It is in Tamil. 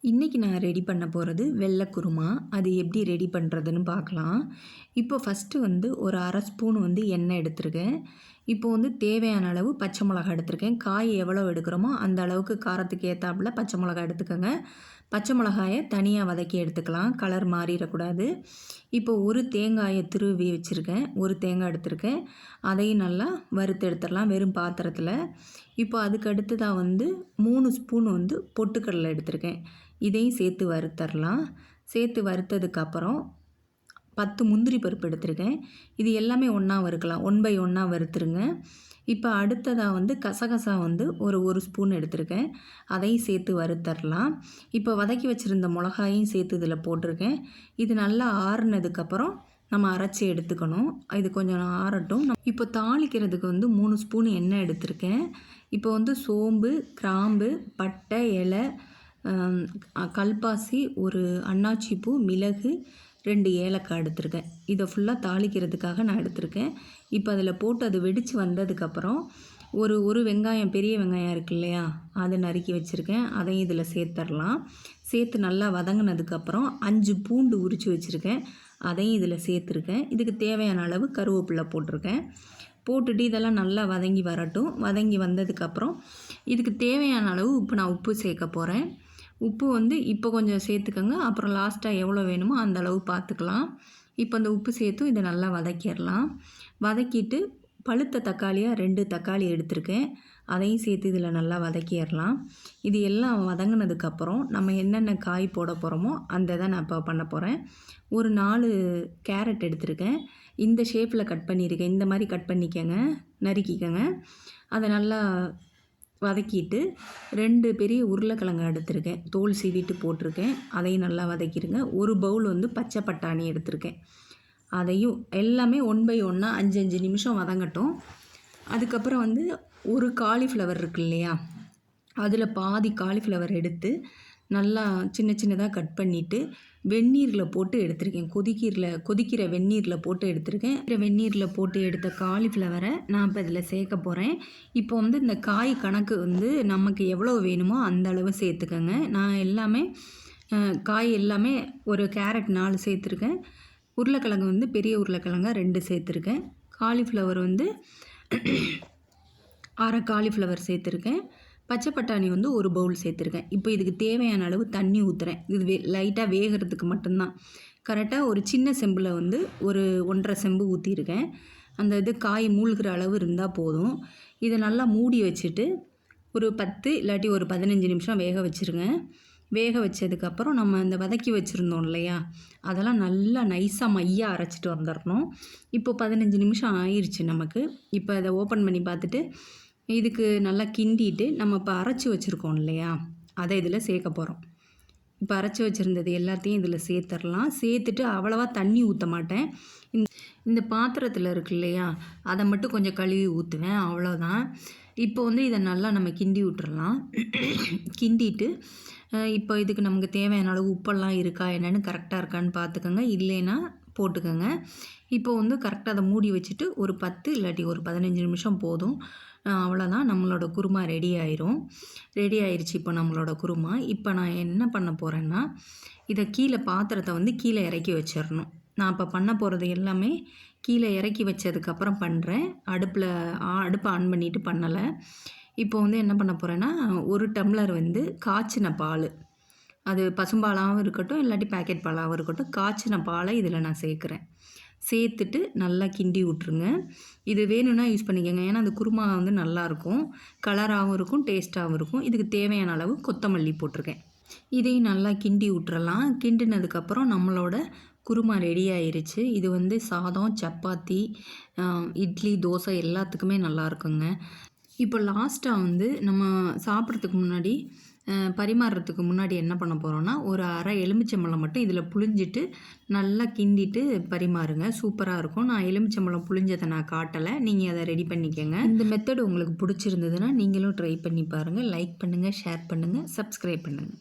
இன்றைக்கி நான் ரெடி பண்ண போகிறது வெள்ளை குருமா. அது எப்படி ரெடி பண்ணுறதுன்னு பார்க்கலாம். இப்போ ஃபஸ்ட்டு ஒரு அரை ஸ்பூன் எண்ணெய் எடுத்துருக்கேன். இப்போ தேவையான அளவு பச்சை மிளகாய் எடுத்திருக்கேன். காய் எவ்வளோ எடுக்கிறோமோ அந்த அளவுக்கு காரத்துக்கு ஏற்றாப்புல பச்சை மிளகாய் எடுத்துக்கோங்க. பச்சை மிளகாயை தனியாக வதக்கி எடுத்துக்கலாம், கலர் மாறிடக்கூடாது. இப்போ ஒரு தேங்காயை துருவி வச்சுருக்கேன், ஒரு தேங்காய் எடுத்திருக்கேன். அதையும் நல்லா வறுத்து எடுத்துடலாம் வெறும் பாத்திரத்தில். இப்போ அதுக்கு அடுத்ததாக 3 ஸ்பூன் பொட்டுக்கடலை எடுத்திருக்கேன். இதையும் சேர்த்து வறுத்தரலாம். சேர்த்து வறுத்ததுக்கப்புறம் 10 முந்திரி பருப்பு எடுத்திருக்கேன். இது எல்லாமே ஒன்றா வறுக்கலாம், 1 பை 1 வறுத்துருங்க. இப்போ அடுத்ததாக கசகசா ஒரு ஸ்பூன் எடுத்திருக்கேன். அதையும் சேர்த்து வறுத்தரலாம். இப்போ வதக்கி வச்சுருந்த மிளகாயும் சேர்த்து இதில் போட்டிருக்கேன். இது நல்லா ஆறுனதுக்கப்புறம் நம்ம அரைச்சி எடுத்துக்கணும். இது கொஞ்சம் ஆறட்டும். இப்போ தாளிக்கிறதுக்கு 3 ஸ்பூன் எண்ணெய் எடுத்திருக்கேன். இப்போ சோம்பு, கிராம்பு, பட்டை, இலை, கல்பாசி, ஒரு அன்னாச்சி பூ, மிளகு, 2 ஏலக்காய் எடுத்திருக்கேன். இதை ஃபுல்லாக தாளிக்கிறதுக்காக நான் எடுத்திருக்கேன். இப்போ அதில் போட்டு அது வெடித்து வந்ததுக்கப்புறம் ஒரு வெங்காயம், பெரிய வெங்காயம் இருக்கு இல்லையா, அதை நறுக்கி வச்சுருக்கேன். அதையும் இதில் சேர்த்துடலாம். சேர்த்து நல்லா வதங்கினதுக்கப்புறம் 5 பூண்டு உரித்து வச்சுருக்கேன். அதையும் இதில் சேர்த்துருக்கேன். இதுக்கு தேவையான அளவு கருவேப்பிலை போட்டிருக்கேன். போட்டுட்டு இதெல்லாம் நல்லா வதங்கி வரட்டும். வதங்கி வந்ததுக்கப்புறம் இதுக்கு தேவையான அளவு நான் உப்பு சேர்க்க போகிறேன். உப்பு இப்போ கொஞ்சம் சேர்த்துக்கோங்க. அப்புறம் லாஸ்ட்டாக எவ்வளோ வேணுமோ அந்த அளவு பார்த்துக்கலாம். இப்போ அந்த உப்பு சேர்த்தும் இதை நல்லா வதக்கிடலாம். வதக்கிட்டு பழுத்த தக்காளியாக 2 தக்காளி எடுத்திருக்கேன். அதையும் சேர்த்து இதில் நல்லா வதக்கிடலாம். இது எல்லாம் வதங்கினதுக்கப்புறம் நம்ம என்னென்ன காய் போட போகிறோமோ அந்த இதை நான் இப்போ பண்ண போகிறேன். ஒரு 4 கேரட் எடுத்திருக்கேன். இந்த ஷேப்பில் கட் பண்ணியிருக்கேன். இந்த மாதிரி கட் பண்ணிக்கங்க, நறுக்கிக்கங்க. அதை நல்லா வதக்கிட்டு 2 பெரிய உருளைக்கிழங்கு எடுத்திருக்கேன். தோல் சீவிட்டு போட்டிருக்கேன். அதையும் நல்லா வதக்கிடுங்க. ஒரு பவுல் பச்சை பட்டாணி எடுத்திருக்கேன். அதையும் எல்லாமே 1 பை 1 5 நிமிஷம் வதங்கட்டும். அதுக்கப்புறம் ஒரு காலிஃப்ளவர் இருக்கு இல்லையா, அதில் பாதி காலிஃப்ளவர் எடுத்து நல்லா சின்ன சின்னதாக கட் பண்ணிவிட்டு வெந்நீரில் போட்டு எடுத்திருக்கேன். கொதிக்கிற வெந்நீரில் போட்டு எடுத்திருக்கேன். வெந்நீரில் போட்டு எடுத்த காலிஃப்ளவரை நான் இப்போ இதில் சேர்க்க போகிறேன். இப்போ இந்த காய் கணக்கு நமக்கு எவ்வளோ வேணுமோ அந்த அளவு சேர்த்துக்கோங்க. நான் எல்லாமே காய் எல்லாமே ஒரு கேரட் 4 சேர்த்துருக்கேன். உருளைக்கிழங்கு பெரிய உருளைக்கிழங்கா 2 சேர்த்துருக்கேன். காலிஃப்ளவர் அரை காலிஃப்ளவர் சேர்த்துருக்கேன். பச்சை பட்டாணி ஒரு பவுல் சேர்த்துருக்கேன். இப்போ இதுக்கு தேவையான அளவு தண்ணி ஊற்றுறேன். இது லைட்டாக வேகிறதுக்கு மட்டும்தான். கரெக்டாக ஒரு சின்ன செம்பில் ஒரு 1.5 செம்பு ஊற்றிருக்கேன். அந்த காய் மூழ்கிற அளவு இருந்தால் போதும். இதை நல்லா மூடி வச்சுட்டு ஒரு 10 இல்லாட்டி ஒரு 15 நிமிஷம் வேக வச்சுருங்க. வேக வச்சதுக்கப்புறம் நம்ம இந்த வதக்கி வச்சுருந்தோம் இல்லையா, அதெல்லாம் நல்லா நைஸாக மையாக அரைச்சிட்டு வந்துடணும். இப்போ 15 நிமிஷம் ஆயிடுச்சு நமக்கு. இப்போ அதை ஓப்பன் பண்ணி பார்த்துட்டு இதுக்கு நல்லா கிண்டிட்டு நம்ம இப்போ அரைச்சி வச்சுருக்கோம் இல்லையா, அதை இதில் சேர்க்க போகிறோம். இப்போ அரைச்சி வச்சுருந்தது எல்லாத்தையும் இதில் சேர்த்துடலாம். சேர்த்துட்டு அவ்வளவா தண்ணி ஊற்ற மாட்டேன். இந்த பாத்திரத்தில் இருக்கு இல்லையா, அதை மட்டும் கொஞ்சம் கழுவி ஊற்றுவேன், அவ்வளோதான். இப்போ இதை நல்லா நம்ம கிண்டி விட்டுறலாம். கிண்டிட்டு இப்போ இதுக்கு நமக்கு தேவையான அளவு உப்பெல்லாம் இருக்கா என்னென்னு கரெக்டாக இருக்கான்னு பார்த்துக்கோங்க. இல்லைன்னா போட்டுக்கோங்க. இப்போ கரெக்டாக அதை மூடி வச்சுட்டு ஒரு 10 இல்லாட்டி ஒரு 15 நிமிஷம் போதும். அவ்வளோதான், நம்மளோட குருமா ரெடி ஆயிரும். ரெடி ஆயிடுச்சு இப்போ நம்மளோட குருமா. இப்போ நான் என்ன பண்ண போகிறேன்னா, இதை பாத்திரத்தை கீழே இறக்கி வச்சிடணும். நான் இப்போ பண்ண போகிறது எல்லாமே கீழே இறக்கி வச்சதுக்கப்புறம் பண்ணுறேன். அடுப்பை ஆன் பண்ணிவிட்டு பண்ணலை. இப்போ என்ன பண்ண போகிறேன்னா, 1 டம்ளர் காய்ச்சின பால், அது பசும்பாலாகவும் இருக்கட்டும் இல்லாட்டி பேக்கெட் பாலாகவும் இருக்கட்டும், காய்ச்சின பாலை இதில் நான் சேர்க்குறேன். சேர்த்துட்டு நல்லா கிண்டி விட்ருங்க. இது வேணும்னா யூஸ் பண்ணிக்கோங்க. ஏன்னா அந்த குருமா நல்லாயிருக்கும், கலராகவும் இருக்கும், டேஸ்ட்டாகவும் இருக்கும். இதுக்கு தேவையான அளவு கொத்தமல்லி போட்டிருக்கேன். இதையும் நல்லா கிண்டி விட்டுறலாம். கிண்டினதுக்கப்புறம் நம்மளோட குருமா ரெடி ஆயிருச்சு. இது சாதம், சப்பாத்தி, இட்லி, தோசை எல்லாத்துக்குமே நல்லாயிருக்குங்க. இப்போ லாஸ்ட்டாக நம்ம சாப்பிட்றதுக்கு முன்னாடி, பரிமாறுறதுக்கு முன்னாடி என்ன பண்ண போகிறோன்னா, ஒரு அரை எலுமிச்சம்பழம் மட்டும் இதில் புழிஞ்சிட்டு நல்லா கிண்டிட்டு பரிமாறுங்க. சூப்பராக இருக்கும். நான் எலுமிச்சம்பழம் புழிஞ்சதை நான் காட்டலை, நீங்கள் அதை ரெடி பண்ணிக்கோங்க. இந்த மெத்தடு உங்களுக்கு பிடிச்சிருந்ததுன்னா நீங்களும் ட்ரை பண்ணி பாருங்கள். லைக் பண்ணுங்கள், ஷேர் பண்ணுங்கள், சப்ஸ்கிரைப் பண்ணுங்கள்.